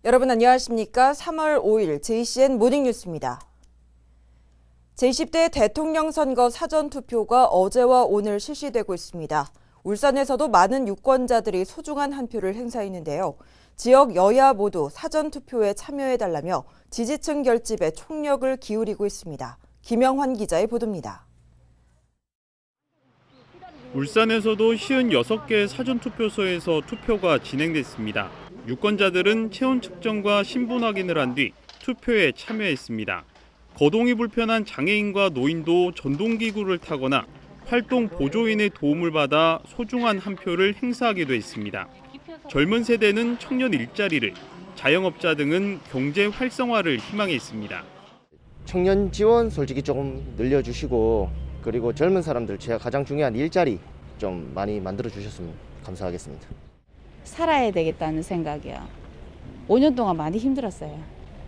여러분 안녕하십니까? 3월 5일 JCN 모닝뉴스입니다. 제20대 대통령 선거 사전투표가 어제와 오늘 실시되고 있습니다. 울산에서도 많은 유권자들이 소중한 한 표를 행사했는데요. 지역 여야 모두 사전투표에 참여해달라며 지지층 결집에 총력을 기울이고 있습니다. 김영환 기자의 보도입니다. 울산에서도 56개 사전투표소에서 투표가 진행됐습니다. 유권자들은 체온 측정과 신분 확인을 한 뒤 투표에 참여했습니다. 거동이 불편한 장애인과 노인도 전동기구를 타거나 활동 보조인의 도움을 받아 소중한 한 표를 행사하기도 했습니다. 젊은 세대는 청년 일자리를, 자영업자 등은 경제 활성화를 희망했습니다. 청년 지원 솔직히 조금 늘려주시고 그리고 젊은 사람들 제가 가장 중요한 일자리 좀 많이 만들어 주셨으면 감사하겠습니다. 살아야 되겠다는 생각이요. 5년 동안 많이 힘들었어요.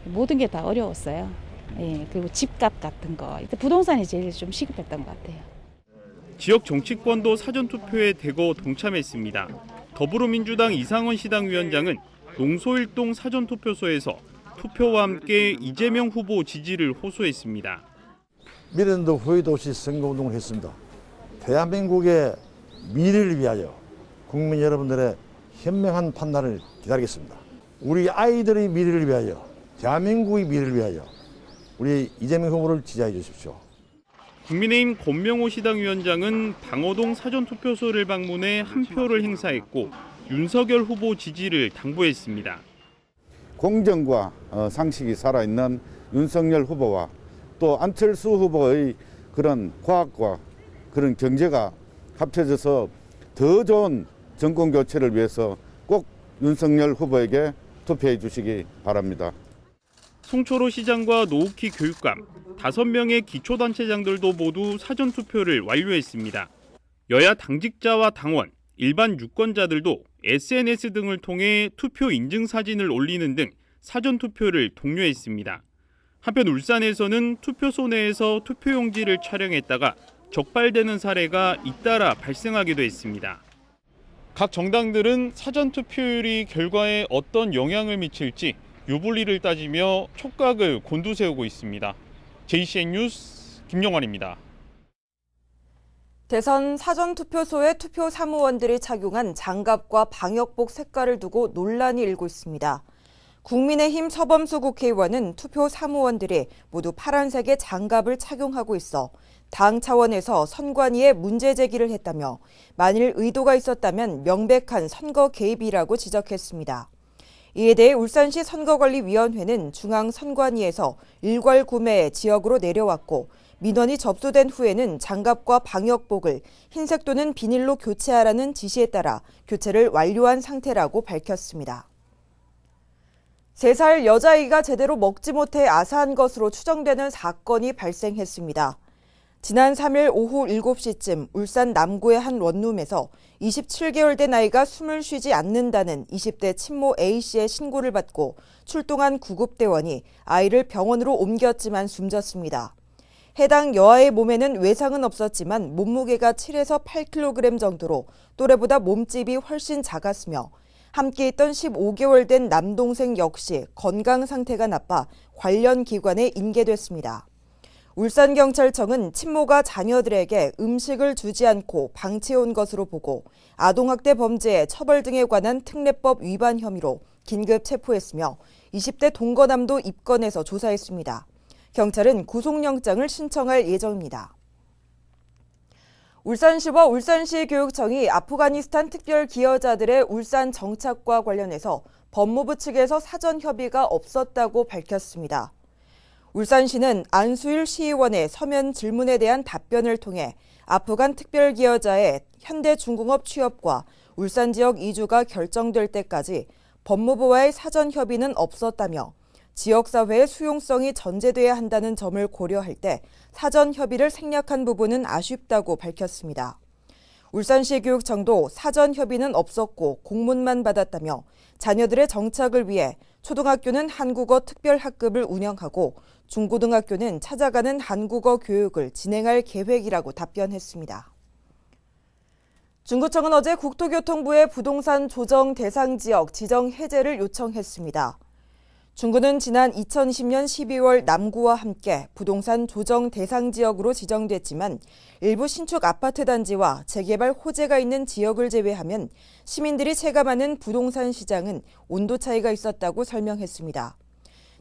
모든 게 다 어려웠어요. 그리고 집값 같은 거. 부동산이 제일 좀 시급했던 것 같아요. 지역 정치권도 사전투표에 대거 동참했습니다. 더불어민주당 이상원 시당위원장은 농소일동 사전투표소에서 투표와 함께 이재명 후보 지지를 호소했습니다. 미련도 후회도 없이 선거운동을 했습니다. 대한민국의 미래를 위하여 국민 여러분들의 현명한 판단을 기다리겠습니다. 우리 아이들의 미래를 위하여, 대한민국의 미래를 위하여 우리 이재명 후보를 지지해 주십시오. 국민의힘 권명호 시당위원장은 방어동 사전투표소를 방문해 한 표를 행사했고 윤석열 후보 지지를 당부했습니다. 공정과 상식이 살아있는 윤석열 후보와 또 안철수 후보의 그런 과학과 그런 경제가 합쳐져서 더 좋은 정권 교체를 위해서 꼭 윤석열 후보에게 투표해 주시기 바랍니다. 송철호 시장과 노욱희 교육감, 5명의 기초단체장들도 모두 사전투표를 완료했습니다. 여야 당직자와 당원, 일반 유권자들도 SNS 등을 통해 투표 인증 사진을 올리는 등 사전투표를 독려했습니다. 한편 울산에서는 투표소 내에서 투표용지를 촬영했다가 적발되는 사례가 잇따라 발생하기도 했습니다. 각 정당들은 사전투표율이 결과에 어떤 영향을 미칠지 유불리를 따지며 촉각을 곤두세우고 있습니다. JCN 뉴스 김영환입니다. 대선 사전투표소에 투표 사무원들이 착용한 장갑과 방역복 색깔을 두고 논란이 일고 있습니다. 국민의힘 서범수 국회의원은 투표 사무원들이 모두 파란색의 장갑을 착용하고 있어 당 차원에서 선관위에 문제 제기를 했다며 만일 의도가 있었다면 명백한 선거 개입이라고 지적했습니다. 이에 대해 울산시 선거관리위원회는 중앙선관위에서 일괄 구매에 지역으로 내려왔고 민원이 접수된 후에는 장갑과 방역복을 흰색 또는 비닐로 교체하라는 지시에 따라 교체를 완료한 상태라고 밝혔습니다. 3살 여자아이가 제대로 먹지 못해 아사한 것으로 추정되는 사건이 발생했습니다. 지난 3일 오후 7시쯤 울산 남구의 한 원룸에서 27개월 된 아이가 숨을 쉬지 않는다는 20대 친모 A씨의 신고를 받고 출동한 구급대원이 아이를 병원으로 옮겼지만 숨졌습니다. 해당 여아의 몸에는 외상은 없었지만 몸무게가 7에서 8kg 정도로 또래보다 몸집이 훨씬 작았으며 함께 있던 15개월 된 남동생 역시 건강 상태가 나빠 관련 기관에 인계됐습니다. 울산경찰청은 친모가 자녀들에게 음식을 주지 않고 방치해온 것으로 보고 아동학대 범죄 처벌 등에 관한 특례법 위반 혐의로 긴급 체포했으며 20대 동거남도 입건해서 조사했습니다. 경찰은 구속영장을 신청할 예정입니다. 울산시와 울산시 교육청이 아프가니스탄 특별 기여자들의 울산 정착과 관련해서 법무부 측에서 사전 협의가 없었다고 밝혔습니다. 울산시는 안수일 시의원의 서면 질문에 대한 답변을 통해 아프간 특별 기여자의 현대중공업 취업과 울산 지역 이주가 결정될 때까지 법무부와의 사전 협의는 없었다며 지역사회의 수용성이 전제돼야 한다는 점을 고려할 때 사전 협의를 생략한 부분은 아쉽다고 밝혔습니다. 울산시 교육청도 사전 협의는 없었고 공문만 받았다며 자녀들의 정착을 위해 초등학교는 한국어 특별학급을 운영하고 중고등학교는 찾아가는 한국어 교육을 진행할 계획이라고 답변했습니다. 중구청은 어제 국토교통부에 부동산 조정 대상 지역 지정 해제를 요청했습니다. 중구는 지난 2020년 12월 남구와 함께 부동산 조정 대상 지역으로 지정됐지만 일부 신축 아파트 단지와 재개발 호재가 있는 지역을 제외하면 시민들이 체감하는 부동산 시장은 온도 차이가 있었다고 설명했습니다.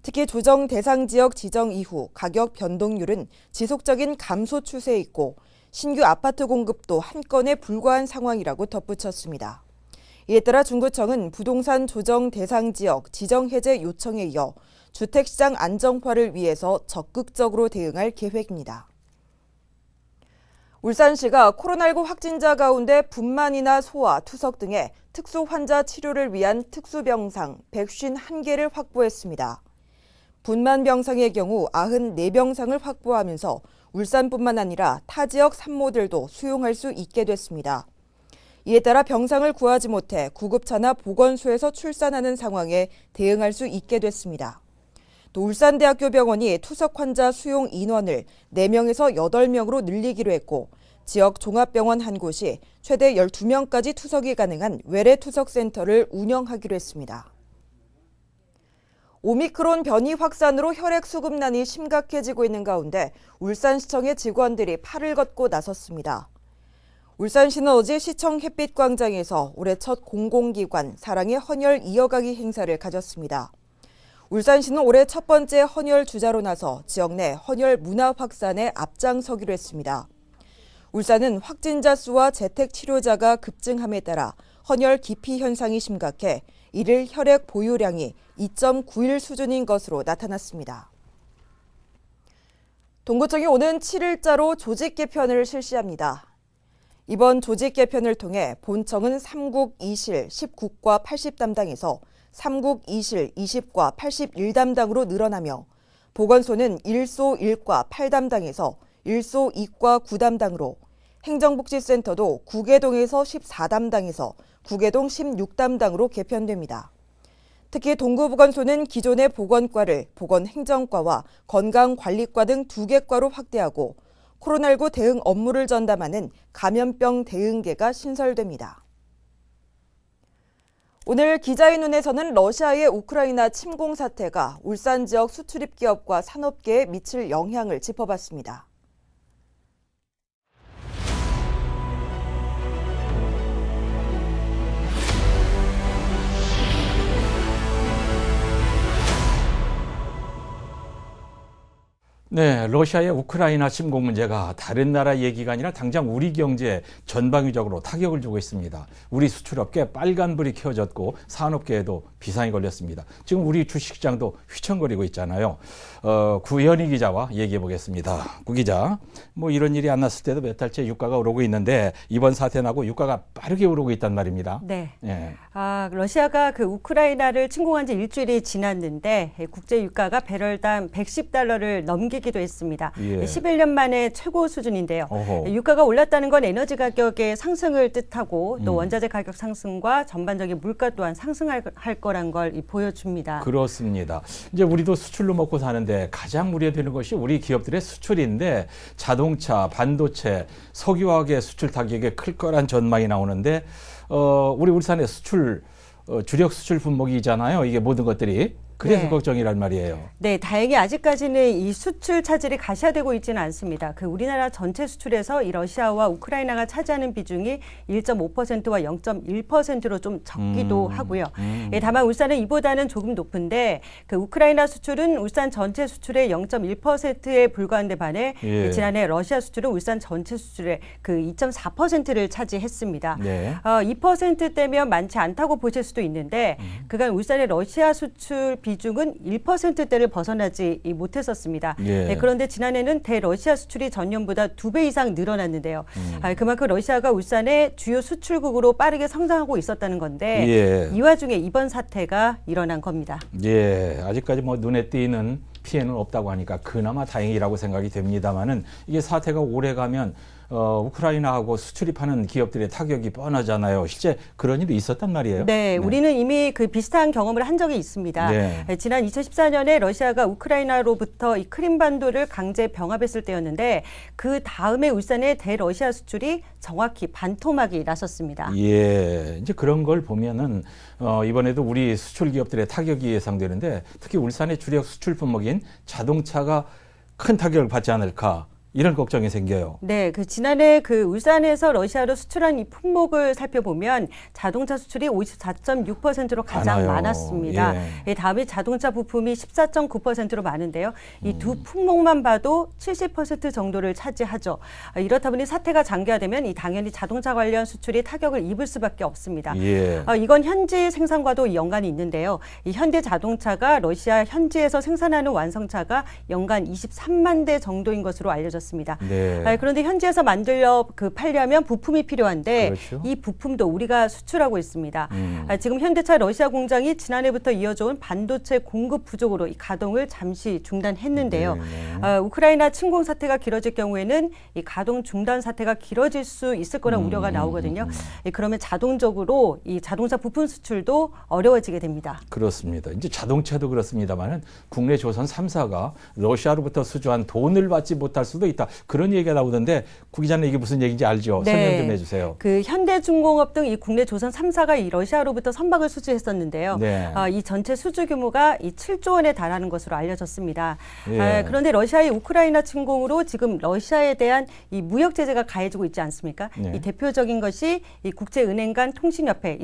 특히 조정 대상 지역 지정 이후 가격 변동률은 지속적인 감소 추세에 있고 신규 아파트 공급도 한 건에 불과한 상황이라고 덧붙였습니다. 이에 따라 중구청은 부동산 조정 대상 지역 지정 해제 요청에 이어 주택시장 안정화를 위해서 적극적으로 대응할 계획입니다. 울산시가 코로나19 확진자 가운데 분만이나 소아, 투석 등의 특수 환자 치료를 위한 특수병상 151개를 확보했습니다. 분만 병상의 경우 94병상을 확보하면서 울산뿐만 아니라 타 지역 산모들도 수용할 수 있게 됐습니다. 이에 따라 병상을 구하지 못해 구급차나 보건소에서 출산하는 상황에 대응할 수 있게 됐습니다. 또 울산대학교 병원이 투석 환자 수용 인원을 4명에서 8명으로 늘리기로 했고 지역 종합병원 한 곳이 최대 12명까지 투석이 가능한 외래 투석센터를 운영하기로 했습니다. 오미크론 변이 확산으로 혈액 수급난이 심각해지고 있는 가운데 울산시청의 직원들이 팔을 걷고 나섰습니다. 울산시는 어제 시청 햇빛광장에서 올해 첫 공공기관 사랑의 헌혈 이어가기 행사를 가졌습니다. 울산시는 올해 첫 번째 헌혈 주자로 나서 지역 내 헌혈 문화 확산에 앞장서기로 했습니다. 울산은 확진자 수와 재택 치료자가 급증함에 따라 헌혈 기피 현상이 심각해 이를 혈액 보유량이 2.91 수준인 것으로 나타났습니다. 동구청이 오는 7일자로 조직 개편을 실시합니다. 이번 조직 개편을 통해 본청은 3국 2실 19과 80담당에서 3국 2실 20과 81담당으로 늘어나며 보건소는 1소 1과 8담당에서 1소 2과 9담당으로 행정복지센터도 구계동에서 14담당에서 구계동 16담당으로 개편됩니다. 특히 동구보건소는 기존의 보건과를 보건행정과와 건강관리과 등 2개 과로 확대하고 코로나19 대응 업무를 전담하는 감염병 대응계가 신설됩니다. 오늘 기자의 눈에서는 러시아의 우크라이나 침공 사태가 울산 지역 수출입 기업과 산업계에 미칠 영향을 짚어봤습니다. 네, 러시아의 우크라이나 침공 문제가 다른 나라 얘기가 아니라 당장 우리 경제에 전방위적으로 타격을 주고 있습니다. 우리 수출업계 빨간불이 켜졌고 산업계에도 비상이 걸렸습니다. 지금 우리 주식시장도 휘청거리고 있잖아요. 구현희 기자와 얘기해 보겠습니다. 구 기자, 뭐 이런 일이 안 났을 때도 몇 달째 유가가 오르고 있는데 이번 사태 나고 유가가 빠르게 오르고 있단 말입니다. 네. 예. 러시아가 그 우크라이나를 침공한 지 일주일이 지났는데 국제 유가가 배럴당 110달러를 넘기기도 했습니다. 예. 11년 만에 최고 수준인데요. 어허. 유가가 올랐다는 건 에너지 가격의 상승을 뜻하고 또 원자재 가격 상승과 전반적인 물가 또한 상승할 거란 걸 보여줍니다. 그렇습니다. 이제 우리도 수출로 먹고 사는데 가장 우려되는 것이 우리 기업들의 수출인데 자동차, 반도체, 석유화학의 수출 타격이 클 거란 전망이 나오는데 우리 울산의 수출 주력 수출 품목이잖아요. 이게 모든 것들이. 그래서 네. 걱정이란 말이에요. 네, 다행히 아직까지는 이 수출 차질이 가시화되고 있지는 않습니다. 그 우리나라 전체 수출에서 이 러시아와 우크라이나가 차지하는 비중이 1.5%와 0.1%로 좀 적기도 하고요. 예, 다만 울산은 이보다는 조금 높은데 그 우크라이나 수출은 울산 전체 수출의 0.1%에 불과한데 반해 예. 지난해 러시아 수출은 울산 전체 수출의 그 2.4%를 차지했습니다. 네. 2%대면 많지 않다고 보실 수도 있는데 그간 울산의 러시아 수출 비중은 1%대를 벗어나지 못했었습니다. 예. 네, 그런데 지난해는 대러시아 수출이 전년보다 2배 이상 늘어났는데요. 그만큼 러시아가 울산의 주요 수출국으로 빠르게 성장하고 있었다는 건데 예. 이 와중에 이번 사태가 일어난 겁니다. 예, 아직까지 뭐 눈에 띄는 피해는 없다고 하니까 그나마 다행이라고 생각이 됩니다만은 이게 사태가 오래 가면 우크라이나하고 수출입하는 기업들의 타격이 뻔하잖아요. 실제 그런 일이 있었단 말이에요. 네, 우리는 이미 그 비슷한 경험을 한 적이 있습니다. 네. 지난 2014년에 러시아가 우크라이나로부터 이 크림반도를 강제 병합했을 때였는데 그 다음에 울산의 대러시아 수출이 정확히 반토막이 났었습니다. 예, 이제 그런 걸 보면은 이번에도 우리 수출 기업들의 타격이 예상되는데 특히 울산의 주력 수출 품목인 자동차가 큰 타격을 받지 않을까 이런 걱정이 생겨요. 네, 그 지난해 그 울산에서 러시아로 수출한 이 품목을 살펴보면 자동차 수출이 54.6%로 가장 많아요. 많았습니다. 예. 다음에 자동차 부품이 14.9%로 많은데요. 이 두 품목만 봐도 70% 정도를 차지하죠. 이렇다 보니 사태가 장기화되면 이 당연히 자동차 관련 수출이 타격을 입을 수밖에 없습니다. 예. 이건 현지 생산과도 연관이 있는데요. 이 현대 자동차가 러시아 현지에서 생산하는 완성차가 연간 23만 대 정도인 것으로 알려졌습니다. 네. 그런데 현지에서 팔려면 부품이 필요한데 그렇죠. 이 부품도 우리가 수출하고 있습니다. 지금 현대차 러시아 공장이 지난해부터 이어져온 반도체 공급 부족으로 이 가동을 잠시 중단했는데요. 우크라이나 침공 사태가 길어질 경우에는 이 가동 중단 사태가 길어질 수 있을 거란 우려가 나오거든요. 그러면 자동적으로 이 자동차 부품 수출도 어려워지게 됩니다. 그렇습니다. 이제 자동차도 그렇습니다만은 국내 조선 3사가 러시아로부터 수주한 돈을 받지 못할 수도 있다. 그런 얘기가 나오던데 구 기자는 이게 무슨 얘기인지 알죠? 네. 설명 좀 해주세요. 그 현대중공업 등 이 국내 조선 3사가 이 러시아로부터 선박을 수주했었는데요. 네. 이 전체 수주 규모가 이 7조 원에 달하는 것으로 알려졌습니다. 예. 그런데 러시아의 우크라이나 침공으로 지금 러시아에 대한 이 무역 제재가 가해지고 있지 않습니까? 네. 이 대표적인 것이 이 국제은행 간 통신협회,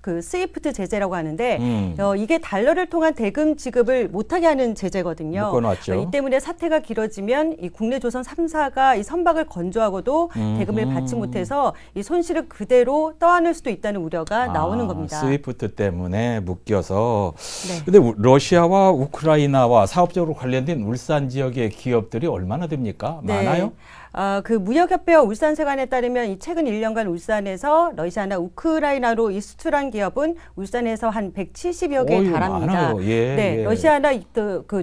그 스위프트 제재라고 하는데 이게 달러를 통한 대금 지급을 못하게 하는 제재거든요. 묶어놨죠. 이 때문에 사태가 길어지면 이 국내 조선 3사가 이 선박을 건조하고도 대금을 받지 못해서 이 손실을 그대로 떠안을 수도 있다는 우려가 나오는 겁니다. 스위프트 때문에 묶여서. 네. 근데 러시아와 우크라이나와 사업적으로 관련된 울산 지역의 기업들이 얼마나 됩니까? 많아요? 그 무역협회와 울산세관에 따르면 이 최근 1년간 울산에서 러시아나 우크라이나로 이 수출한 기업은 울산에서 한 170여 개에 달합니다. 많아요. 예, 네, 예. 러시아나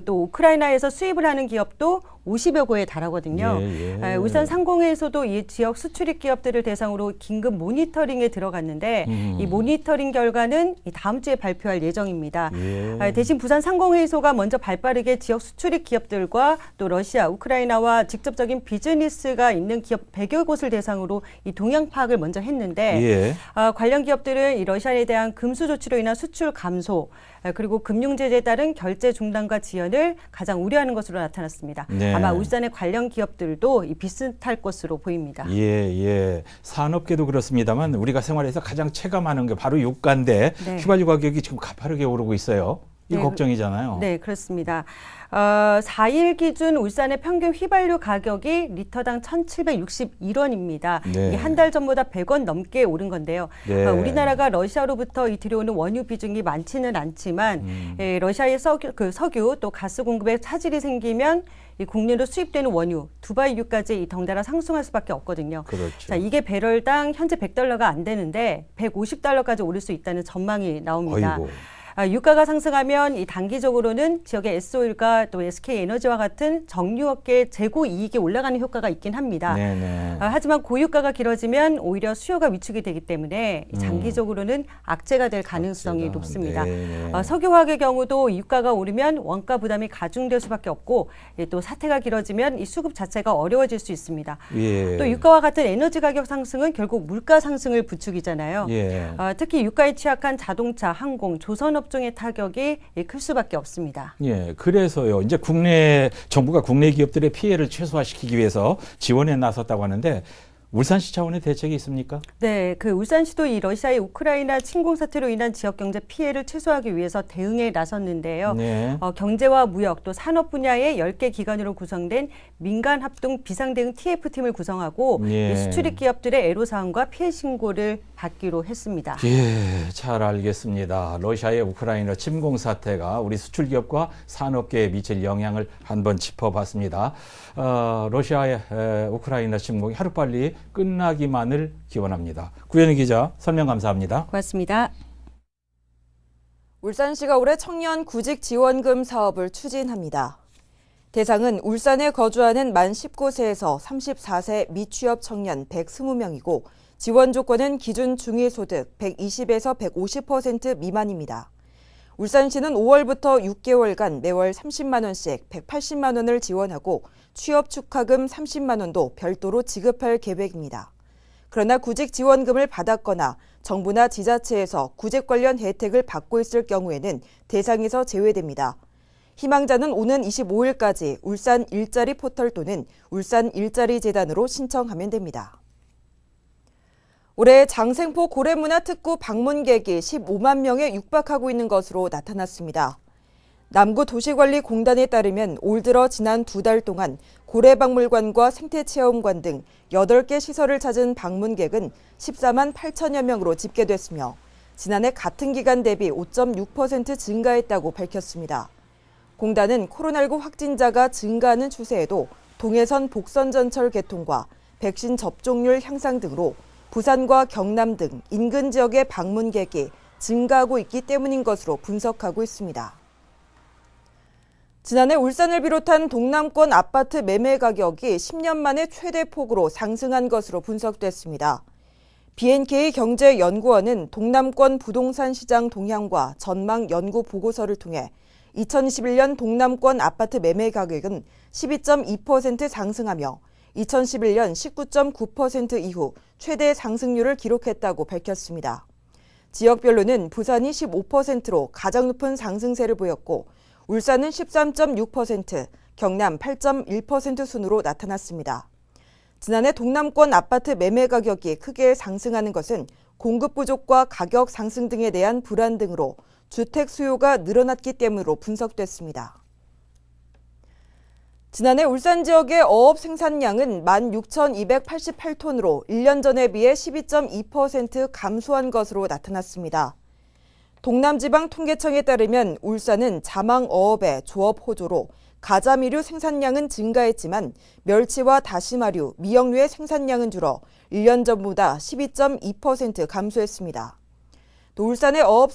또 우크라이나에서 수입을 하는 기업도 50여 곳에 달하거든요. 예. 울산 상공회에서도 이 지역 수출입 기업들을 대상으로 긴급 모니터링에 들어갔는데 이 모니터링 결과는 다음 주에 발표할 예정입니다. 예. 대신 부산 상공회의소가 먼저 발빠르게 지역 수출입 기업들과 또 러시아, 우크라이나와 직접적인 비즈니스가 있는 기업 100여 곳을 대상으로 이 동향 파악을 먼저 했는데 예. 관련 기업들은 이 러시아에 대한 금수 조치로 인한 수출 감소 그리고 금융 제재에 따른 결제 중단과 지연을 가장 우려하는 것으로 나타났습니다. 네. 아마 울산의 관련 기업들도 이 비슷할 것으로 보입니다. 예. 산업계도 그렇습니다만 우리가 생활에서 가장 체감하는 게 바로 유가인데 네. 휘발유 가격이 지금 가파르게 오르고 있어요. 이 네. 걱정이잖아요. 네, 그렇습니다. 4일 기준 울산의 평균 휘발유 가격이 리터당 1,761원입니다. 네. 한 달 전보다 100원 넘게 오른 건데요. 네. 우리나라가 러시아로부터 들여오는 원유 비중이 많지는 않지만 러시아의 석유 또 가스 공급에 차질이 생기면 이 국내로 수입되는 원유, 두바이유까지 덩달아 상승할 수밖에 없거든요. 그렇죠. 자, 이게 배럴당 현재 $100가 안 되는데 $150까지 오를 수 있다는 전망이 나옵니다. 어이고. 유가가 상승하면 이 단기적으로는 지역의 S오일과 또 SK에너지와 같은 정유업계의 재고 이익이 올라가는 효과가 있긴 합니다. 네네. 하지만 고유가가 길어지면 오히려 수요가 위축이 되기 때문에 장기적으로는 악재가 될 가능성이 악재가. 높습니다. 네네. 석유화학의 경우도 유가가 오르면 원가 부담이 가중될 수밖에 없고 또 사태가 길어지면 이 수급 자체가 어려워질 수 있습니다. 예. 또 유가와 같은 에너지 가격 상승은 결국 물가 상승을 부추기잖아요. 예. 특히 유가에 취약한 자동차, 항공, 조선업종의 타격이 클 수밖에 없습니다. 예, 그래서요. 이제 정부가 국내 기업들의 피해를 최소화시키기 위해서 지원에 나섰다고 하는데 울산시 차원의 대책이 있습니까? 네, 울산시도 이 러시아의 우크라이나 침공 사태로 인한 지역 경제 피해를 최소화하기 위해서 대응에 나섰는데요. 네. 경제와 무역 또 산업 분야의 10개 기관으로 구성된 민간 합동 비상대응 TF팀을 구성하고 예. 이 수출입 기업들의 애로사항과 피해 신고를 받기로 했습니다. 예, 잘 알겠습니다. 러시아의 우크라이나 침공 사태가 우리 수출 기업과 산업계에 미칠 영향을 한번 짚어봤습니다. 러시아의 우크라이나 침공이 하루빨리 끝나기만을 기원합니다. 구현희 기자 설명 감사합니다. 고맙습니다. 울산시가 올해 청년 구직 지원금 사업을 추진합니다. 대상은 울산에 거주하는 만 19세에서 34세 미취업 청년 120명이고 지원 조건은 기준 중위소득 120에서 150% 미만입니다. 울산시는 5월부터 6개월간 매월 30만 원씩 180만 원을 지원하고 취업 축하금 30만 원도 별도로 지급할 계획입니다. 그러나 구직 지원금을 받았거나 정부나 지자체에서 구직 관련 혜택을 받고 있을 경우에는 대상에서 제외됩니다. 희망자는 오는 25일까지 울산 일자리 포털 또는 울산 일자리 재단으로 신청하면 됩니다. 올해 장생포 고래문화특구 방문객이 15만 명에 육박하고 있는 것으로 나타났습니다. 남구도시관리공단에 따르면 올 들어 지난 2달 동안 고래박물관과 생태체험관 등 8개 시설을 찾은 방문객은 14만 8천여 명으로 집계됐으며 지난해 같은 기간 대비 5.6% 증가했다고 밝혔습니다. 공단은 코로나19 확진자가 증가하는 추세에도 동해선 복선전철 개통과 백신 접종률 향상 등으로 부산과 경남 등 인근 지역의 방문객이 증가하고 있기 때문인 것으로 분석하고 있습니다. 지난해 울산을 비롯한 동남권 아파트 매매 가격이 10년 만에 최대 폭으로 상승한 것으로 분석됐습니다. BNK 경제연구원은 동남권 부동산 시장 동향과 전망 연구 보고서를 통해 2021년 동남권 아파트 매매 가격은 12.2% 상승하며 2011년 19.9% 이후 최대 상승률을 기록했다고 밝혔습니다. 지역별로는 부산이 15%로 가장 높은 상승세를 보였고 울산은 13.6%, 경남 8.1% 순으로 나타났습니다. 지난해 동남권 아파트 매매 가격이 크게 상승하는 것은 공급 부족과 가격 상승 등에 대한 불안 등으로 주택 수요가 늘어났기 때문으로 분석됐습니다. 지난해 울산 지역의 어업 생산량은 16,288톤으로 1년 전에 비해 12.2% 감소한 것으로 나타났습니다. 동남지방통계청에 따르면 울산은 자망어업의 조업 호조로 가자미류 생산량은 증가했지만 멸치와 다시마류, 미역류의 생산량은 줄어 1년 전보다 12.2% 감소했습니다. 또 울산의 어업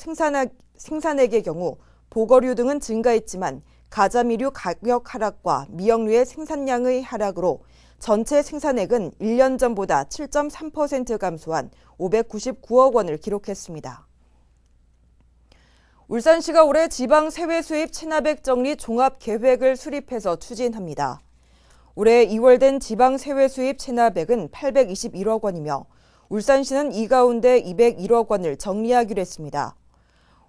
생산액의 경우 보거류 등은 증가했지만 가자미류 가격 하락과 미역류의 생산량의 하락으로 전체 생산액은 1년 전보다 7.3% 감소한 599억 원을 기록했습니다. 울산시가 올해 지방 세외 수입 체납액 정리 종합 계획을 수립해서 추진합니다. 올해 2월 된 지방 세외 수입 체납액은 821억 원이며 울산시는 이 가운데 201억 원을 정리하기로 했습니다.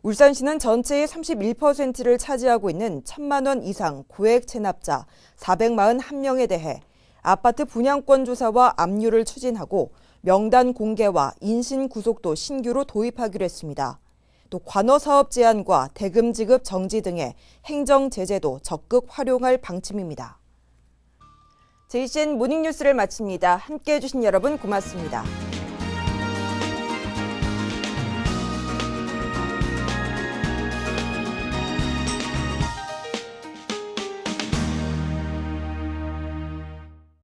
울산시는 전체의 31%를 차지하고 있는 1,000만 원 이상 고액 체납자 441명에 대해 아파트 분양권 조사와 압류를 추진하고 명단 공개와 인신 구속도 신규로 도입하기로 했습니다. 또 관어 사업 제한과 대금 지급 정지 등의 행정 제재도 적극 활용할 방침입니다. JCN 모닝뉴스를 마칩니다. 함께해 주신 여러분 고맙습니다.